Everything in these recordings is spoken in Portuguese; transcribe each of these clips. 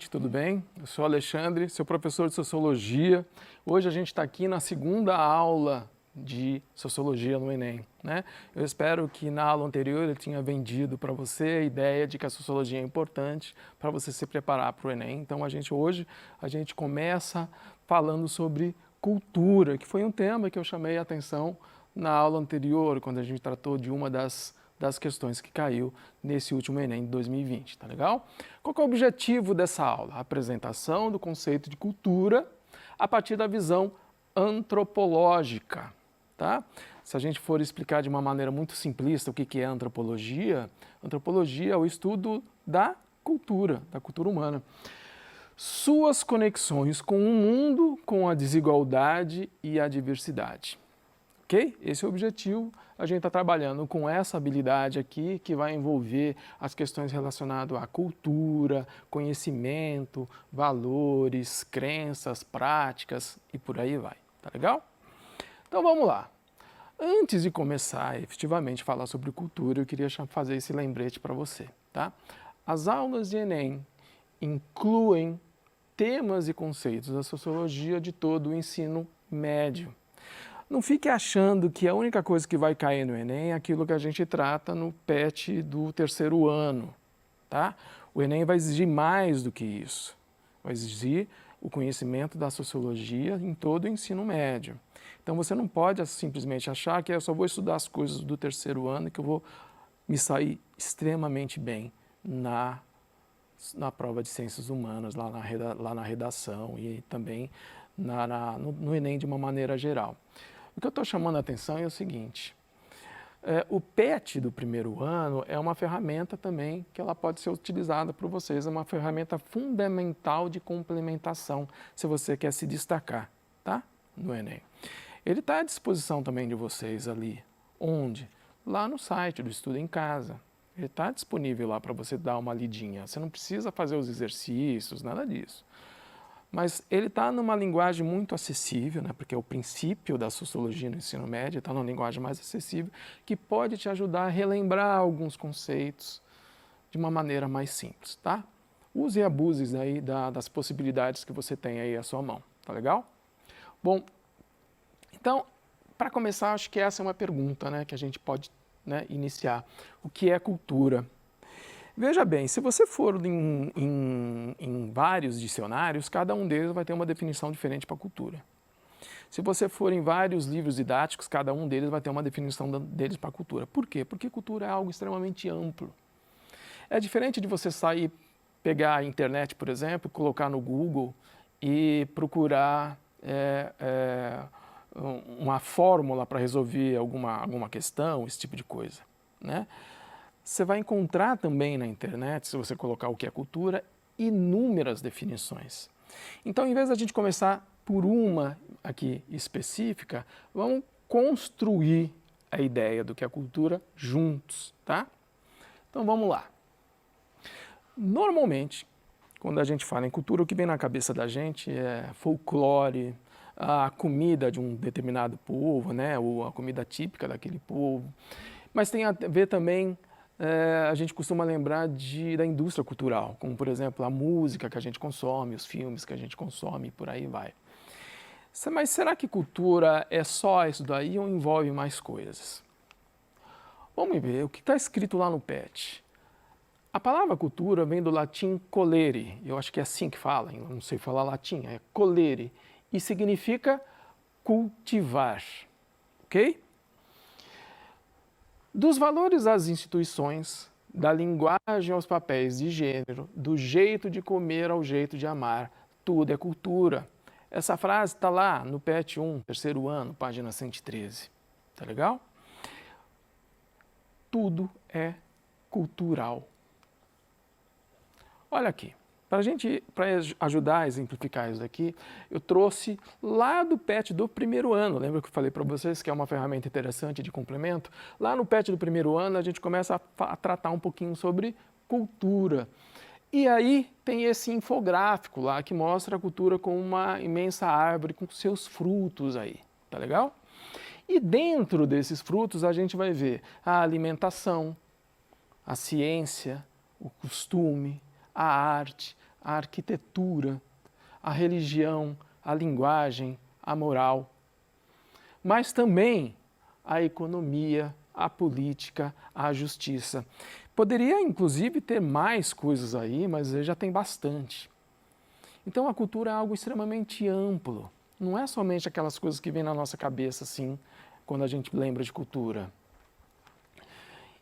gente, tudo bem? Eu sou Alexandre, seu professor de Sociologia. Hoje a gente está aqui na segunda aula de Sociologia no Enem, né? Eu espero que na aula anterior eu tinha vendido para você a ideia de que a Sociologia é importante para você se preparar para o Enem. Então hoje a gente começa falando sobre cultura, que foi um tema que eu chamei a atenção na aula anterior, quando a gente tratou de uma das questões que caiu nesse último Enem de 2020, tá legal? Qual que é o objetivo dessa aula? A apresentação do conceito de cultura a partir da visão antropológica, tá? Se a gente for explicar de uma maneira muito simplista o que é antropologia, antropologia é o estudo da cultura humana. Suas conexões com o mundo, com a desigualdade e a diversidade. Ok? Esse é o objetivo. A gente está trabalhando com essa habilidade aqui que vai envolver as questões relacionadas à cultura, conhecimento, valores, crenças, práticas e por aí vai. Tá legal? Então vamos lá. Antes de começar efetivamente a falar sobre cultura, eu queria fazer esse lembrete para você. Tá? As aulas de Enem incluem temas e conceitos da sociologia de todo o ensino médio. Não fique achando que a única coisa que vai cair no Enem é aquilo que a gente trata no PET do terceiro ano, tá? O Enem vai exigir mais do que isso. Vai exigir o conhecimento da sociologia em todo o ensino médio. Então você não pode simplesmente achar que eu só vou estudar as coisas do terceiro ano e que eu vou me sair extremamente bem na prova de ciências humanas, lá na redação e também no Enem de uma maneira geral. O que eu estou chamando a atenção é o seguinte, o PET do primeiro ano é uma ferramenta também que ela pode ser utilizada por vocês, é uma ferramenta fundamental de complementação, se você quer se destacar, tá? No Enem. Ele está à disposição também de vocês ali, onde? Lá no site do Estudo em Casa. Ele está disponível lá para você dar uma lidinha, você não precisa fazer os exercícios, nada disso. Mas ele está numa linguagem muito acessível, né? Porque é o princípio da sociologia no ensino médio, está numa linguagem mais acessível, que pode te ajudar a relembrar alguns conceitos de uma maneira mais simples, tá? Use e abuse aí das possibilidades que você tem aí à sua mão, tá legal? Bom, então, para começar, acho que essa é uma pergunta, né, que a gente pode, né, iniciar. O que é cultura? Veja bem, se você for em vários dicionários, cada um deles vai ter uma definição diferente para cultura. Se você for em vários livros didáticos, cada um deles vai ter uma definição deles para cultura. Por quê? Porque cultura é algo extremamente amplo. É diferente de você sair, pegar a internet, por exemplo, colocar no Google e procurar uma fórmula para resolver alguma questão, esse tipo de coisa, né? Você vai encontrar também na internet, se você colocar o que é cultura, inúmeras definições. Então, em vez de a gente começar por uma aqui específica, vamos construir a ideia do que é cultura juntos, tá? Então, vamos lá. Normalmente, quando a gente fala em cultura, o que vem na cabeça da gente é folclore, a comida de um determinado povo, né? Ou a comida típica daquele povo. Mas tem a ver também... a gente costuma lembrar da indústria cultural, como, por exemplo, a música que a gente consome, os filmes que a gente consome, e por aí vai. Mas será que cultura é só isso daí ou envolve mais coisas? Vamos ver o que está escrito lá no PET. A palavra cultura vem do latim colere, eu acho que é assim que fala, eu não sei falar latim, é colere, e significa cultivar, ok? Dos valores às instituições, da linguagem aos papéis de gênero, do jeito de comer ao jeito de amar, tudo é cultura. Essa frase está lá no PET 1, terceiro ano, página 113. Tá legal? Tudo é cultural. Olha aqui. Para ajudar a exemplificar isso aqui, eu trouxe lá do PET do primeiro ano. Lembra que eu falei para vocês que é uma ferramenta interessante de complemento? Lá no PET do primeiro ano, a gente começa a tratar um pouquinho sobre cultura. E aí tem esse infográfico lá que mostra a cultura como uma imensa árvore com seus frutos aí. Tá legal? E dentro desses frutos a gente vai ver a alimentação, a ciência, o costume, a arte, a arquitetura, a religião, a linguagem, a moral, mas também a economia, a política, a justiça. Poderia, inclusive, ter mais coisas aí, mas já tem bastante. Então, a cultura é algo extremamente amplo. Não é somente aquelas coisas que vêm na nossa cabeça, assim, quando a gente lembra de cultura.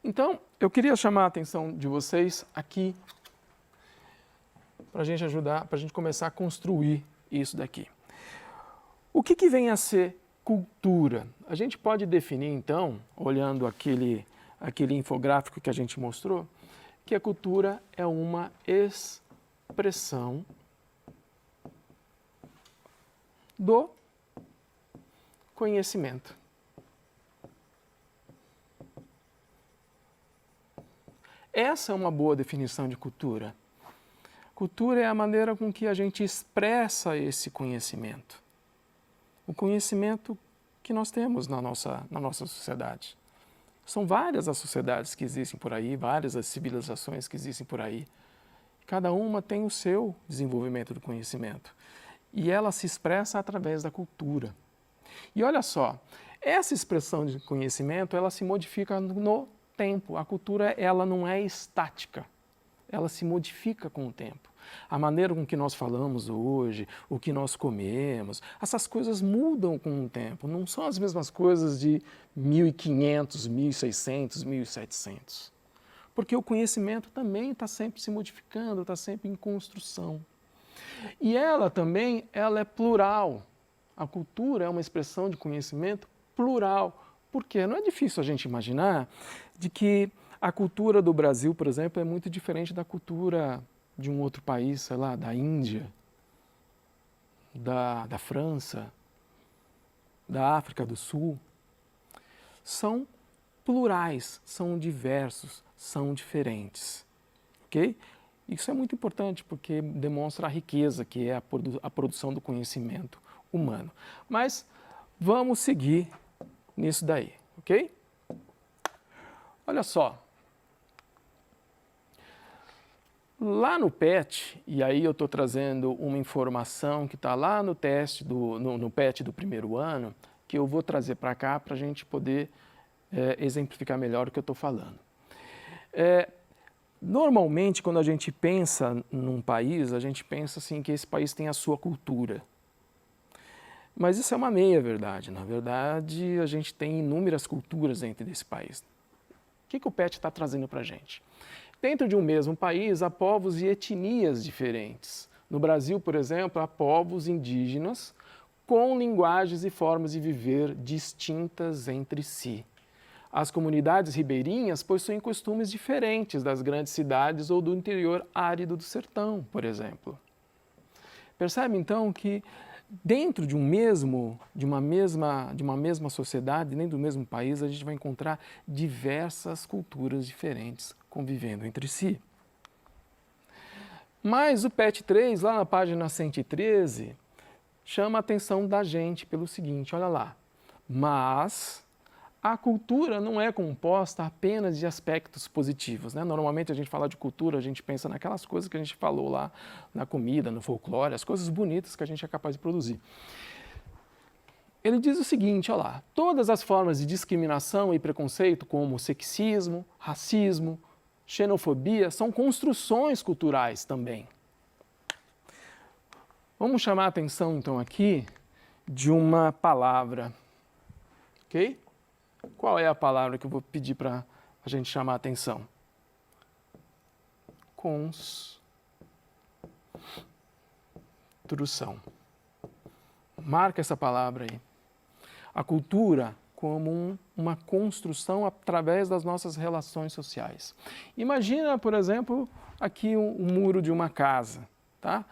Então, eu queria chamar a atenção de vocês aqui para a gente ajudar, para a gente começar a construir isso daqui. O que vem a ser cultura? A gente pode definir, então, olhando aquele infográfico que a gente mostrou, que a cultura é uma expressão do conhecimento. Essa é uma boa definição de cultura. Cultura é a maneira com que a gente expressa esse conhecimento. O conhecimento que nós temos na nossa sociedade. São várias as sociedades que existem por aí, várias as civilizações que existem por aí. Cada uma tem o seu desenvolvimento do conhecimento. E ela se expressa através da cultura. E olha só, essa expressão de conhecimento, ela se modifica no tempo. A cultura, ela não é estática. Ela se modifica com o tempo. A maneira com que nós falamos hoje, o que nós comemos, essas coisas mudam com o tempo. Não são as mesmas coisas de 1500, 1600, 1700. Porque o conhecimento também está sempre se modificando, está sempre em construção. E ela também, ela é plural. A cultura é uma expressão de conhecimento plural. Por quê? Não é difícil a gente imaginar de que a cultura do Brasil, por exemplo, é muito diferente da cultura de um outro país, sei lá, da Índia, da França, da África do Sul. São plurais, são diversos, são diferentes. Ok? Isso é muito importante porque demonstra a riqueza que é a produção do conhecimento humano. Mas vamos seguir nisso daí, ok? Olha só. Lá no PET, e aí eu estou trazendo uma informação que está lá no teste, no PET do primeiro ano, que eu vou trazer para cá para a gente poder exemplificar melhor o que eu estou falando. Normalmente, quando a gente pensa num país, a gente pensa assim que esse país tem a sua cultura. Mas isso é uma meia-verdade. Na verdade, a gente tem inúmeras culturas dentro desse país. O que o PET está trazendo para a gente? Dentro de um mesmo país, há povos e etnias diferentes. No Brasil, por exemplo, há povos indígenas com linguagens e formas de viver distintas entre si. As comunidades ribeirinhas possuem costumes diferentes das grandes cidades ou do interior árido do sertão, por exemplo. Percebe, então, que dentro de uma mesma sociedade, dentro do mesmo país, a gente vai encontrar diversas culturas diferentes convivendo entre si. Mas o PET 3, lá na página 113, chama a atenção da gente pelo seguinte, olha lá. Mas a cultura não é composta apenas de aspectos positivos, né? Normalmente a gente fala de cultura, a gente pensa naquelas coisas que a gente falou lá na comida, no folclore, as coisas bonitas que a gente é capaz de produzir. Ele diz o seguinte, olha lá, todas as formas de discriminação e preconceito, como sexismo, racismo, xenofobia, são construções culturais também. Vamos chamar a atenção então aqui de uma palavra, ok? Qual é a palavra que eu vou pedir para a gente chamar a atenção? Construção. Marca essa palavra aí. A cultura como uma construção através das nossas relações sociais. Imagina, por exemplo, aqui um muro de uma casa, tá?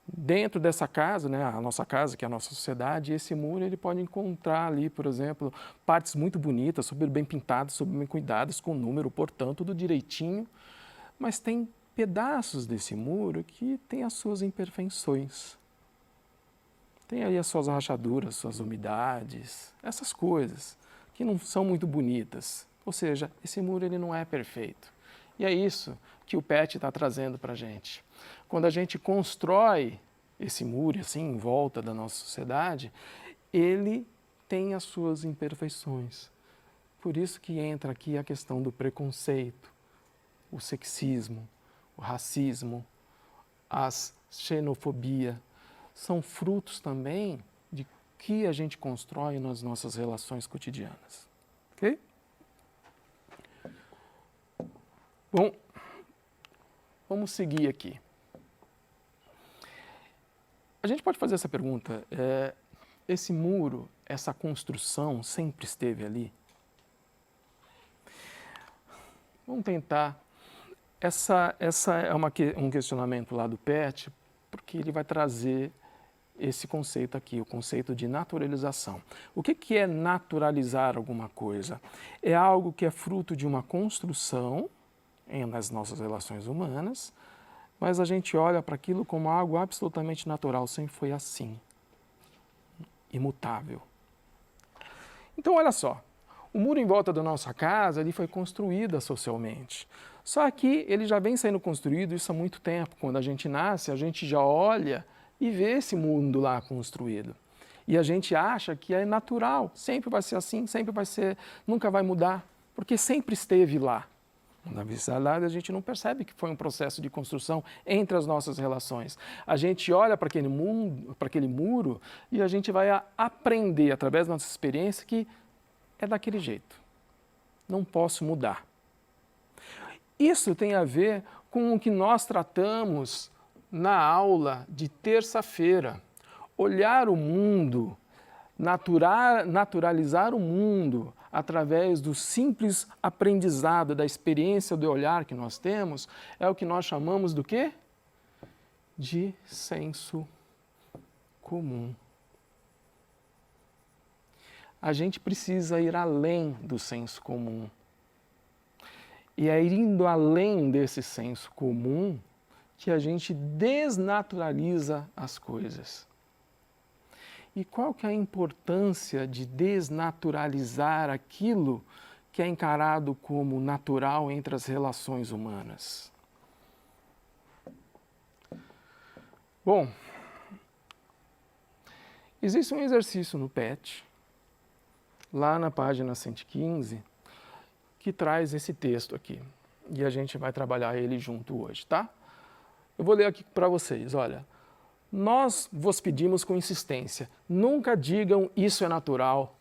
Dentro dessa casa, né, a nossa casa, que é a nossa sociedade, esse muro ele pode encontrar ali, por exemplo, partes muito bonitas, super bem pintadas, super bem cuidadas, com número, portanto, tudo direitinho, mas tem pedaços desse muro que tem as suas imperfeições. Tem aí as suas rachaduras, suas umidades, essas coisas que não são muito bonitas. Ou seja, esse muro ele não é perfeito. E é isso que o PET está trazendo para a gente. Quando a gente constrói esse muro assim em volta da nossa sociedade, ele tem as suas imperfeições. Por isso que entra aqui a questão do preconceito, o sexismo, o racismo, a xenofobia. São frutos também de que a gente constrói nas nossas relações cotidianas. Ok? Bom, vamos seguir aqui. A gente pode fazer essa pergunta, esse muro, essa construção sempre esteve ali? Vamos tentar. Essa é um questionamento lá do PET, porque ele vai trazer esse conceito aqui, o conceito de naturalização. O que é naturalizar alguma coisa? É algo que é fruto de uma construção nas nossas relações humanas, mas a gente olha para aquilo como algo absolutamente natural, sempre foi assim, imutável. Então, olha só, o muro em volta da nossa casa ele foi construído socialmente. Só que ele já vem sendo construído isso há muito tempo. Quando a gente nasce, a gente já olha e vê esse mundo lá construído. E a gente acha que é natural, sempre vai ser assim, sempre vai ser, nunca vai mudar, porque sempre esteve lá. Na verdade, a gente não percebe que foi um processo de construção entre as nossas relações. A gente olha para aquele muro e a gente vai aprender, através da nossa experiência, que é daquele jeito. Não posso mudar. Isso tem a ver com o que nós tratamos na aula de terça-feira. Olhar o mundo, naturalizar o mundo através do simples aprendizado, da experiência do olhar que nós temos, é o que nós chamamos do quê? De senso comum. A gente precisa ir além do senso comum. E é indo além desse senso comum que a gente desnaturaliza as coisas. E qual que é a importância de desnaturalizar aquilo que é encarado como natural entre as relações humanas? Bom, existe um exercício no PET, lá na página 115, que traz esse texto aqui. E a gente vai trabalhar ele junto hoje, tá? Eu vou ler aqui para vocês, olha. Nós vos pedimos com insistência, nunca digam isso é natural,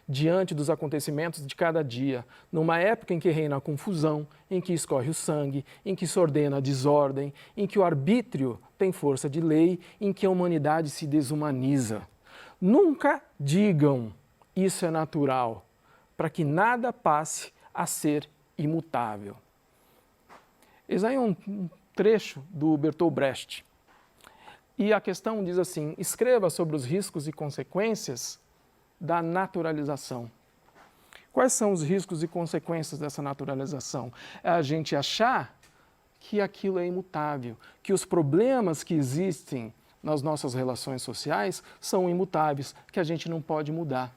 diante dos acontecimentos de cada dia, numa época em que reina a confusão, em que escorre o sangue, em que se ordena a desordem, em que o arbítrio tem força de lei, em que a humanidade se desumaniza. Nunca digam isso é natural, para que nada passe a ser imutável. Esse aí é um trecho do Bertolt Brecht. E a questão diz assim, escreva sobre os riscos e consequências da naturalização. Quais são os riscos e consequências dessa naturalização? É a gente achar que aquilo é imutável, que os problemas que existem nas nossas relações sociais são imutáveis, que a gente não pode mudar.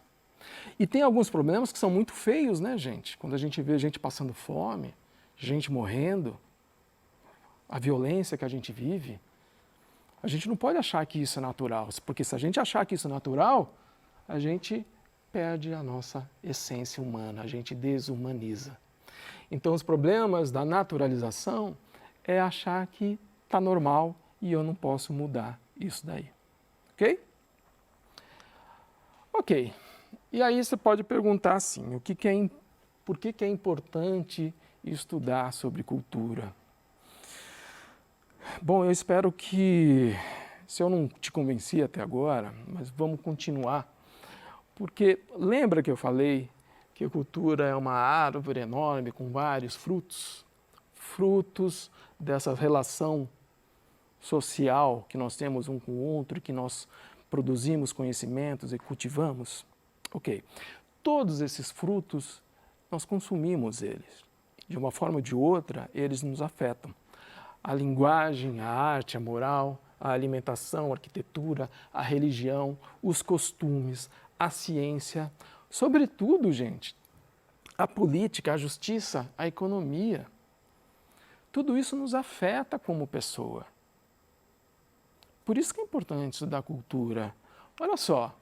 E tem alguns problemas que são muito feios, né, gente? Quando a gente vê gente passando fome, gente morrendo, a violência que a gente vive, a gente não pode achar que isso é natural, porque se a gente achar que isso é natural, a gente perde a nossa essência humana, a gente desumaniza. Então, os problemas da naturalização é achar que está normal e eu não posso mudar isso daí. Ok? Ok. E aí você pode perguntar assim, por que é importante estudar sobre cultura? Bom, eu espero que, se eu não te convenci até agora, mas vamos continuar, porque lembra que eu falei que a cultura é uma árvore enorme com vários frutos? Frutos dessa relação social que nós temos um com o outro, que nós produzimos conhecimentos e cultivamos? Ok. Todos esses frutos, nós consumimos eles. De uma forma ou de outra, eles nos afetam. A linguagem, a arte, a moral, a alimentação, a arquitetura, a religião, os costumes, a ciência, sobretudo, gente, a política, a justiça, a economia. Tudo isso nos afeta como pessoa. Por isso que é importante estudar cultura. Olha só,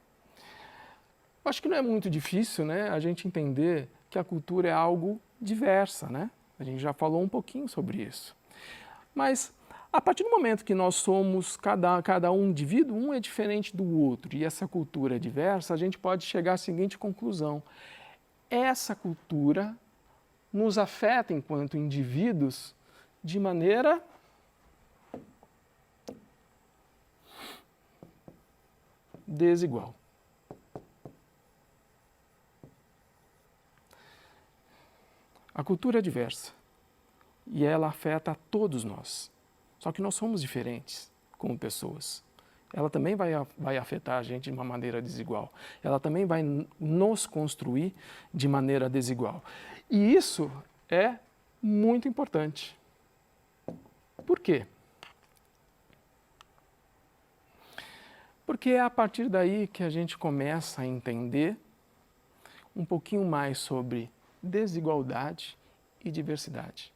acho que não é muito difícil, né, a gente entender que a cultura é algo diversa, né? A gente já falou um pouquinho sobre isso. Mas a partir do momento que nós somos cada um indivíduo, um é diferente do outro, e essa cultura é diversa, a gente pode chegar à seguinte conclusão: essa cultura nos afeta enquanto indivíduos de maneira desigual. A cultura é diversa e ela afeta a todos nós. Só que nós somos diferentes como pessoas. Ela também vai afetar a gente de uma maneira desigual. Ela também vai nos construir de maneira desigual. E isso é muito importante. Por quê? Porque é a partir daí que a gente começa a entender um pouquinho mais sobre desigualdade e diversidade.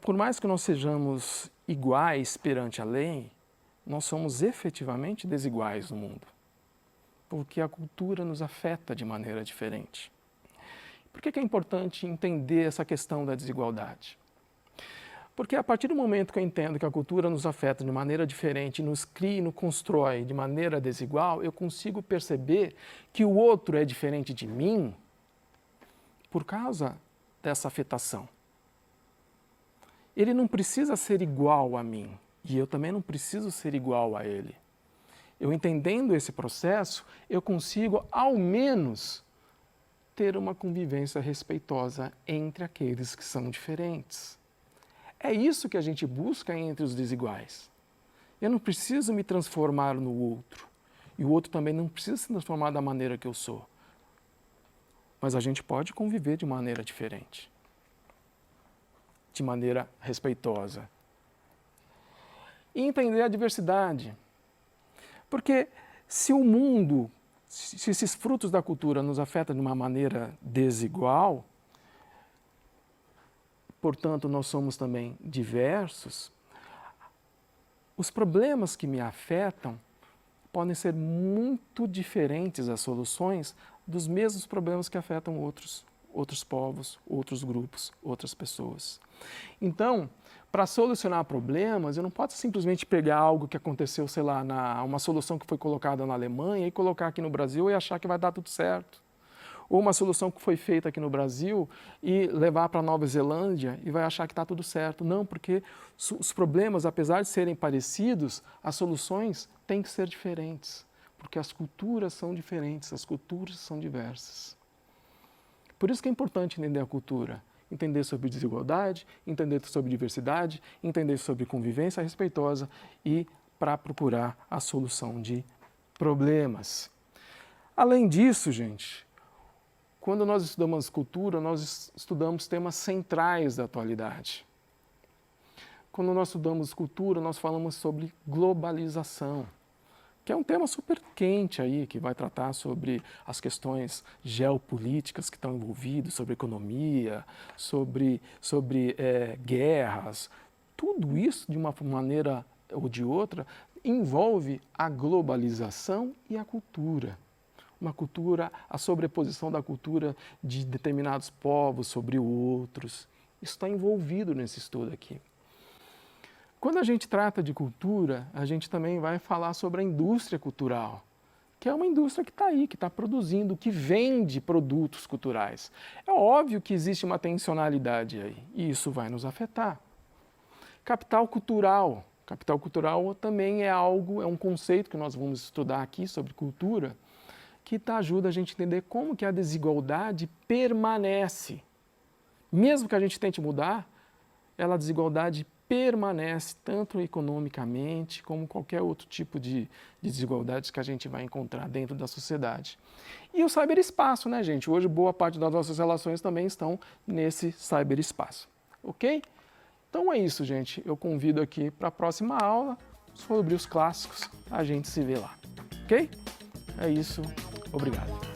Por mais que nós sejamos iguais perante a lei, nós somos efetivamente desiguais no mundo, porque a cultura nos afeta de maneira diferente. Por que é importante entender essa questão da desigualdade? Porque a partir do momento que eu entendo que a cultura nos afeta de maneira diferente, nos cria e nos constrói de maneira desigual, eu consigo perceber que o outro é diferente de mim por causa dessa afetação. Ele não precisa ser igual a mim e eu também não preciso ser igual a ele. Eu entendendo esse processo, eu consigo ao menos ter uma convivência respeitosa entre aqueles que são diferentes. É isso que a gente busca entre os desiguais. Eu não preciso me transformar no outro. E o outro também não precisa se transformar da maneira que eu sou. Mas a gente pode conviver de maneira diferente. De maneira respeitosa. E entender a diversidade. Porque se o mundo, se esses frutos da cultura nos afetam de uma maneira desigual, portanto, nós somos também diversos, os problemas que me afetam podem ser muito diferentes as soluções dos mesmos problemas que afetam outros povos, outros grupos, outras pessoas. Então, para solucionar problemas, eu não posso simplesmente pegar algo que aconteceu, sei lá, uma solução que foi colocada na Alemanha e colocar aqui no Brasil e achar que vai dar tudo certo. Ou uma solução que foi feita aqui no Brasil e levar para a Nova Zelândia e vai achar que está tudo certo. Não, porque os problemas, apesar de serem parecidos, as soluções têm que ser diferentes. Porque as culturas são diferentes, as culturas são diversas. Por isso que é importante entender a cultura. Entender sobre desigualdade, entender sobre diversidade, entender sobre convivência respeitosa e para procurar a solução de problemas. Além disso, gente, quando nós estudamos cultura, nós estudamos temas centrais da atualidade. Quando nós estudamos cultura, nós falamos sobre globalização, que é um tema super quente aí, que vai tratar sobre as questões geopolíticas que estão envolvidas, sobre economia, sobre guerras. Tudo isso, de uma maneira ou de outra, envolve a globalização e a cultura. Uma cultura, a sobreposição da cultura de determinados povos sobre outros. Isso está envolvido nesse estudo aqui. Quando a gente trata de cultura, a gente também vai falar sobre a indústria cultural, que é uma indústria que está aí, que está produzindo, que vende produtos culturais. É óbvio que existe uma tensionalidade aí, e isso vai nos afetar. Capital cultural. Capital cultural também é um conceito que nós vamos estudar aqui sobre cultura, que ajuda a gente a entender como que a desigualdade permanece. Mesmo que a gente tente mudar, a desigualdade permanece tanto economicamente como qualquer outro tipo de desigualdades que a gente vai encontrar dentro da sociedade. E o cyberespaço, né, gente? Hoje boa parte das nossas relações também estão nesse cyberespaço, ok? Então é isso, gente. Eu convido aqui para a próxima aula sobre os clássicos. A gente se vê lá, ok? É isso. Obrigado.